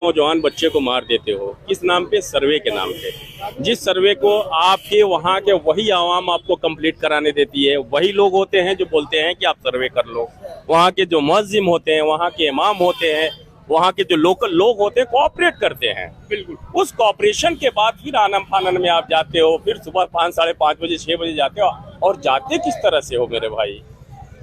नौजवान बच्चे को मार देते हो, किस नाम पे? सर्वे के नाम पे। जिस सर्वे को आपके वहाँ के वही आवाम आपको कंप्लीट कराने देती है, वही लोग होते हैं जो बोलते हैं कि आप सर्वे कर लो। वहाँ के जो मुअज्जिम होते हैं, वहाँ के इमाम होते हैं, वहाँ के जो लोकल लोग होते हैं, कोऑपरेट करते हैं। बिल्कुल उस कोऑपरेशन के बाद फिर आनन फानन में आप जाते हो, फिर सुबह 5, साढ़े 5 बजे 6 बजे जाते हो। और जाते किस तरह से हो मेरे भाई?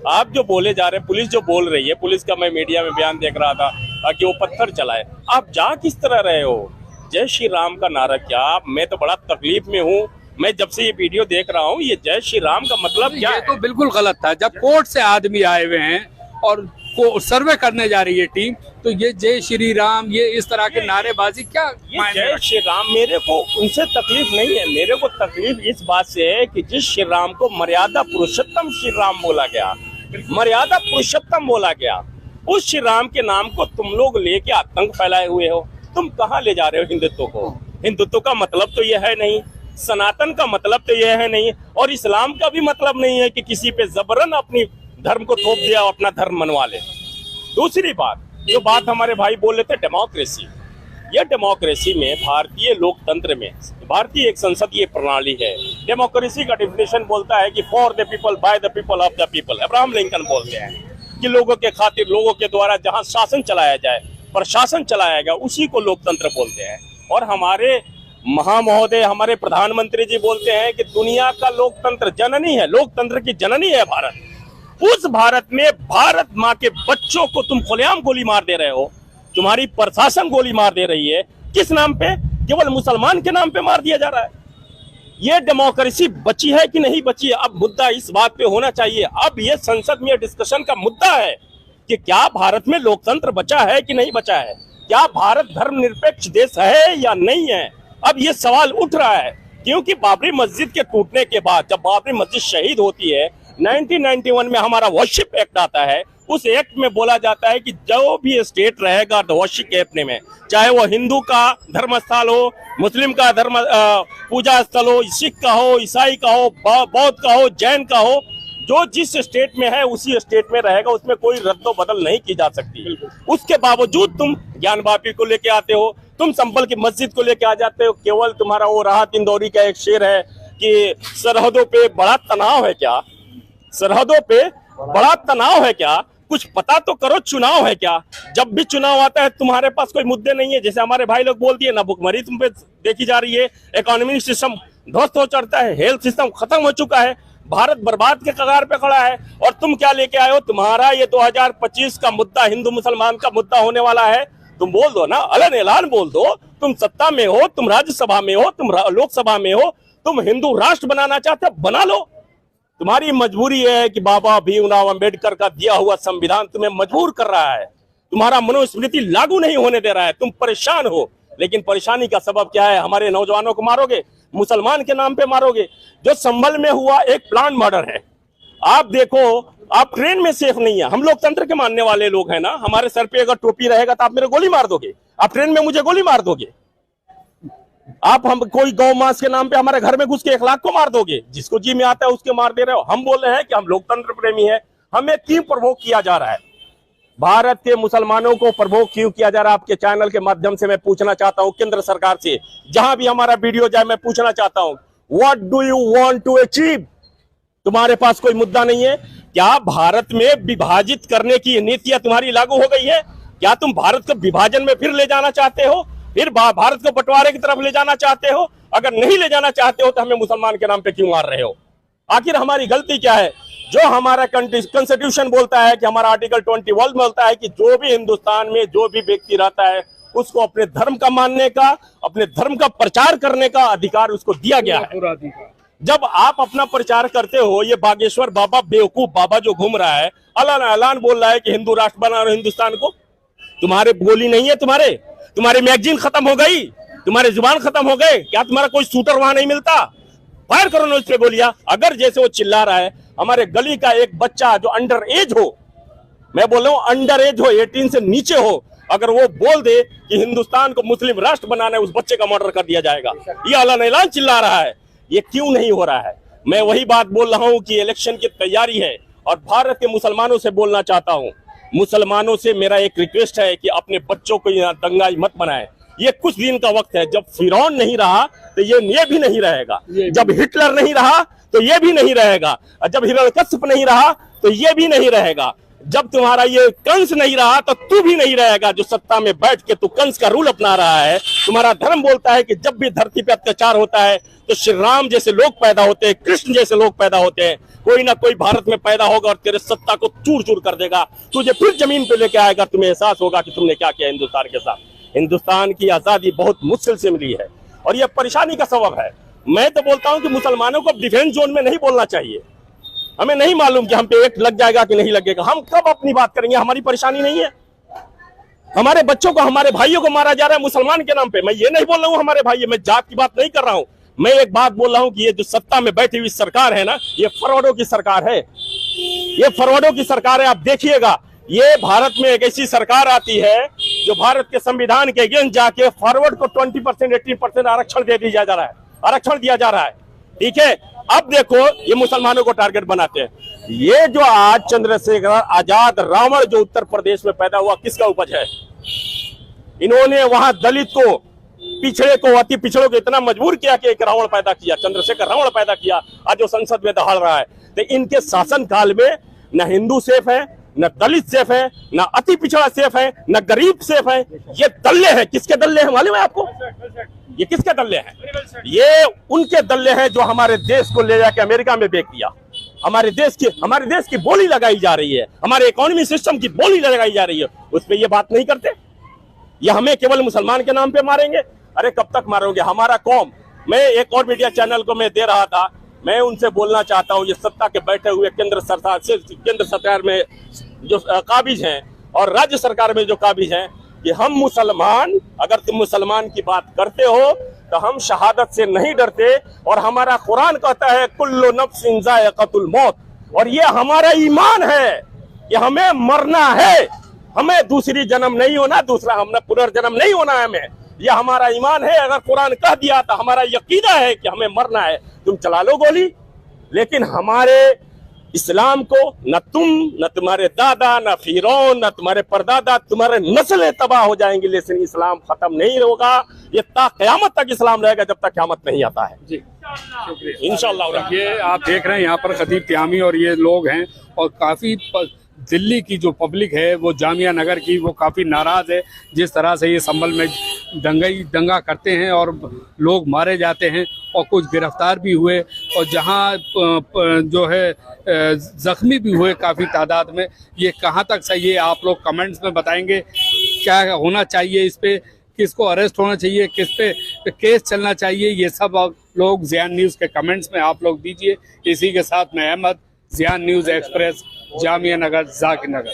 आप जो बोले जा रहे हैं, पुलिस जो बोल रही है, पुलिस का मैं मीडिया में बयान देख रहा था कि वो पत्थर चलाए, आप जा किस तरह रहे हो? जय श्री राम का नारा क्या? मैं तो बड़ा तकलीफ में हूँ। मैं जब से ये वीडियो देख रहा हूँ, ये जय श्री राम का मतलब क्या है? तो बिल्कुल गलत था। जब कोर्ट से आदमी आए हुए हैं और सर्वे करने जा रही है टीम, तो ये जय श्री राम, ये इस तरह के नारेबाजी क्या? ये जय श्री राम, मेरे को उनसे तकलीफ नहीं है। मेरे को तकलीफ इस बात से है कि जिस श्री राम को मर्यादा पुरुषोत्तम श्री राम बोला गया, मर्यादा पुरुषोत्तम बोला गया, उस श्री राम के नाम को तुम लोग लेके आतंक फैलाए हुए हो। तुम कहाँ ले जा रहे हो हिंदुत्व को? हिंदुत्व का मतलब तो यह है नहीं, सनातन का मतलब तो यह है नहीं, और इस्लाम का भी मतलब नहीं है कि किसी पे जबरन अपनी धर्म को थोप दिया और अपना धर्म मनवा ले। दूसरी बात, जो बात हमारे भाई बोल रहे थे डेमोक्रेसी, यह डेमोक्रेसी में, भारतीय लोकतंत्र में, भारतीय एक संसदीय प्रणाली है। डेमोक्रेसी का डेफिनेशन बोलता है कि for the people, by the people, of the people. Abraham Lincoln बोलते हैं कि लोगों के खातिर, लोगों के द्वारा जहां शासन चलाया जाए, प्रशासन चलाया गया, उसी को लोकतंत्र बोलते हैं। और हमारे महामहोदय, हमारे प्रधानमंत्री जी बोलते हैं कि दुनिया का लोकतंत्र जननी है, लोकतंत्र की जननी है भारत। उस भारत में भारत माँ के बच्चों को तुम खुलेआम गोली मार दे रहे हो, तुम्हारी प्रशासन गोली मार दे रही है। किस नाम पे? केवल मुसलमान के नाम पे मार दिया जा रहा है। ये डेमोक्रेसी बची है कि नहीं बची है? अब मुद्दा इस बात पे होना चाहिए। अब ये संसद में डिस्कशन का मुद्दा है कि क्या भारत में लोकतंत्र बचा है कि नहीं बचा है, क्या भारत धर्मनिरपेक्ष देश है या नहीं है। अब ये सवाल उठ रहा है, क्योंकि बाबरी मस्जिद के टूटने के बाद जब बाबरी मस्जिद शहीद होती है, 1991 में हमारा वर्शिप एक्ट आता है। उस एक्ट में बोला जाता है कि जो भी स्टेट रहेगा वर्शिप एक्ट में, चाहे वो हिंदू का धर्म स्थल हो, मुस्लिम का धर्म पूजा स्थल हो, सिख का हो, ईसाई का हो, बौद्ध का हो, जैन का हो, जो जिस स्टेट में है उसी स्टेट में रहेगा, उसमें कोई रद्दो बदल नहीं की जा सकती। उसके बावजूद तुम ज्ञान वापी को लेके आते हो, तुम संभल की मस्जिद को लेके आ जाते हो। केवल तुम्हारा वो राहत इंदौरी का एक शेर है कि सरहदों पे बड़ा तनाव है क्या? सरहदों पे बड़ा तनाव है क्या? कुछ पता तो करो, चुनाव है क्या? जब भी चुनाव आता है तुम्हारे पास कोई मुद्दे नहीं है। जैसे हमारे भाई लोग बोल दिए ना, भुखमरी तुम पे देखी जा रही है, इकोनॉमिक सिस्टम ध्वस्त हो चढ़ता है, हेल्थ सिस्टम खत्म हो चुका है, भारत बर्बाद के कगार पे खड़ा है। और तुम क्या लेके आए हो? तुम्हारा ये 2025 का मुद्दा हिंदू मुसलमान का मुद्दा होने वाला है। तुम बोल दो ना, अलग ऐलान बोल दो, तुम सत्ता में हो, तुम राज्यसभा में हो, तुम लोकसभा में हो, तुम हिंदू राष्ट्र बनाना चाहते हो, बना लो। तुम्हारी मजबूरी है कि बाबा भीमराव अंबेडकर का दिया हुआ संविधान तुम्हें मजबूर कर रहा है, तुम्हारा मनुस्मृति लागू नहीं होने दे रहा है, तुम परेशान हो। लेकिन परेशानी का सबब क्या है? हमारे नौजवानों को मारोगे, मुसलमान के नाम पे मारोगे। जो संभल में हुआ एक प्लान मर्डर है। आप देखो, आप ट्रेन में सेफ नहीं है। हम लोकतंत्र के मानने वाले लोग हैं ना, हमारे सर पे अगर टोपी रहेगा तो आप मेरे गोली मार दोगे? आप ट्रेन में मुझे गोली मार दोगे? आप हम कोई गौ मांस के नाम पे हमारे घर में घुस के 1 लाख को मार दोगे? जिसको जी में आता है उसके मार दे रहे हो। हम बोल रहे हैं कि हम लोकतंत्र प्रेमी हैं। हमें क्यों प्रवोक किया जा रहा है? भारत के मुसलमानों को प्रवोक क्यों किया जा रहा है? आपके चैनल के माध्यम से मैं पूछना चाहता हूं, केंद्र सरकार से, जहां भी हमारा वीडियो जाए, मैं पूछना चाहता हूं, what do you want to achieve? तुम्हारे पास कोई मुद्दा नहीं है क्या? भारत में विभाजित करने की नीतियां तुम्हारी लागू हो गई है क्या? तुम भारत को विभाजन में फिर ले जाना चाहते हो, फिर भारत को बंटवारे की तरफ ले जाना चाहते हो? अगर नहीं ले जाना चाहते हो तो हमें मुसलमान के नाम पे क्यों मार रहे हो? आखिर हमारी गलती क्या है? जो हमारा कॉन्स्टिट्यूशन बोलता है कि हमारा आर्टिकल 21 बोलता है कि जो भी हिंदुस्तान में जो भी व्यक्ति रहता है उसको अपने धर्म का मानने का, अपने धर्म का प्रचार करने का अधिकार उसको दिया गया है। जब आप अपना प्रचार करते हो, ये बागेश्वर बाबा, बेवकूफ बाबा जो घूम रहा है, ऐलान बोल रहा है कि हिंदू राष्ट्र बना रहे हिंदुस्तान को, तुम्हारे बोली नहीं है, तुम्हारी मैगजीन खत्म हो गई, तुम्हारे जुबान खत्म हो गए क्या? तुम्हारा कोई शूटर वहां नहीं मिलता? फायर करो ना उस पे गोलियां। अगर जैसे वो चिल्ला रहा है, हमारे गली का एक बच्चा जो अंडर एज हो, मैं बोल रहा हूं अंडर एज हो, 18 से नीचे हो, अगर वो बोल दे कि हिंदुस्तान को मुस्लिम राष्ट्र बनाना है, उस बच्चे का मर्डर कर दिया जाएगा। ये ऐलान चिल्ला रहा है, ये क्यों नहीं हो रहा है? मैं वही बात बोल रहा हूं कि इलेक्शन की तैयारी है और भारत के मुसलमानों से बोलना चाहता हूं मुसलमानों से मेरा एक रिक्वेस्ट है कि अपने बच्चों को यहाँ दंगाई मत बनाए। ये कुछ दिन का वक्त है, जब फिरौन नहीं रहा तो ये भी नहीं रहेगा, जब हिटलर नहीं रहा तो ये भी नहीं रहेगा, और जब हिरण्यकश्यप नहीं रहा तो ये भी नहीं रहेगा, जब तुम्हारा ये कंस नहीं रहा तो तू भी नहीं रहेगा। जो सत्ता में बैठ के तू कंस का रूल अपना रहा है। तुम्हारा धर्म बोलता है कि जब भी धरती पे अत्याचार होता है तो श्री राम जैसे लोग पैदा होते हैं, कृष्ण जैसे लोग पैदा होते हैं, कोई ना कोई भारत में पैदा होगा और तेरे सत्ता को चूर चूर कर देगा, तुझे फिर जमीन पे लेके आएगा, तुम्हें एहसास होगा कि तुमने क्या किया हिंदुस्तान के साथ। हिंदुस्तान की आजादी बहुत मुश्किल से मिली है और यह परेशानी का सबब है। मैं तो बोलता हूं कि मुसलमानों को डिफेंस जोन में नहीं बोलना चाहिए। हमें नहीं मालूम कि हम पे एक्ट लग जाएगा कि नहीं लगेगा, हम कब अपनी बात करेंगे, हमारी परेशानी नहीं है। हमारे बच्चों को, हमारे भाइयों को मारा जा रहा है मुसलमान के नाम पे। मैं ये नहीं बोल रहा हूँ हमारे भाई, मैं जात की बात नहीं कर रहा हूँ। मैं एक बात बोल रहा हूँ कि ये जो सत्ता में बैठी हुई सरकार है ना, ये फरवर्डों की सरकार है, ये फरवर्डों की सरकार है। आप देखिएगा, ये भारत में एक ऐसी सरकार आती है जो भारत के संविधान के अगेंस्ट जाके फॉरवर्ड को 20% 18% आरक्षण दे दिया जा रहा है, आरक्षण दिया जा रहा है। ठीक है, अब देखो ये मुसलमानों को टारगेट बनाते हैं। ये जो आज चंद्रशेखर आजाद रावण जो उत्तर प्रदेश में पैदा हुआ, किसका उपज है? इन्होंने वहां दलित को, पिछड़े को, अति पिछड़ों को इतना मजबूर किया कि एक रावण पैदा किया, चंद्रशेखर रावण पैदा किया, आज जो संसद में दहाड़ रहा है। तो इनके शासन काल में न हिंदू सेफ है, न दलित सेफ है, न अति पिछड़ा सेफ है, न गरीब सेफ है। ये दल्ले हैं। किसके दल्ले हैं मालूम है आपको? ये किसके दल्ले हैं? ये उनके दल्ले हैं जो हमारे देश को ले जाके अमेरिका में बेच दिया। हमारे देश की बोली लगाई जा रही है, हमारे इकोनॉमी सिस्टम की बोली लगाई जा रही है, उस पर ये बात नहीं करते। ये हमें केवल मुसलमान के नाम पे मारेंगे। अरे कब तक मारोगे? हमारा कौम, मैं एक और मीडिया चैनल को मैं दे रहा था, मैं उनसे बोलना चाहता हूं, ये सत्ता के बैठे हुए केंद्र सरकार में जो काबिज हैं और राज्य सरकार में जो काबिज हैं, कि हम मुसलमान, अगर तुम मुसलमान की बात करते हो तो हम शहादत से नहीं डरते, और हमारा कुरान कहता है कुल्लु नफ्सिन ज़ाइक़तुल मौत, और ये हमारा ईमान है कि हमें मरना है, हमें दूसरी जन्म नहीं होना, दूसरा हमें पुनर्जन्म नहीं होना है। हमें यह हमारा ईमान है। अगर कुरान कह दिया तो हमारा यकीना है कि हमें मरना है। तुम चला लो गोली, लेकिन हमारे इस्लाम को न तुम, न तुम्हारे दादा, न फिरौन, न तुम्हारे परदादा, तुम्हारे नस्लें तबाह हो जाएंगी, लेकिन इस्लाम खत्म नहीं होगा। ये क़यामत तक इस्लाम रहेगा, जब तक क़यामत नहीं आता है। जी, शुक्रिया इंशाअल्लाह। ये आप देख रहे हैं यहाँ पर खतीब त्यामी और ये लोग हैं, और काफ़ी दिल्ली की जो पब्लिक है वो जामिया नगर की, वो काफ़ी नाराज़ है जिस तरह से ये संभल में दंगा करते हैं और लोग मारे जाते हैं और कुछ गिरफ्तार भी हुए, और जहाँ जो है ज़ख्मी भी हुए काफ़ी तादाद में। ये कहाँ तक सही है आप लोग कमेंट्स में बताएंगे। क्या होना चाहिए इस पे, किसको अरेस्ट होना चाहिए, किस पे केस चलना चाहिए, ये सब आप लोग ज़ियान न्यूज़ के कमेंट्स में आप लोग दीजिए। इसी के साथ मैं अहमद, ज़ियान न्यूज़ एक्सप्रेस, जामिया नगर, ज़ाकिर नगर।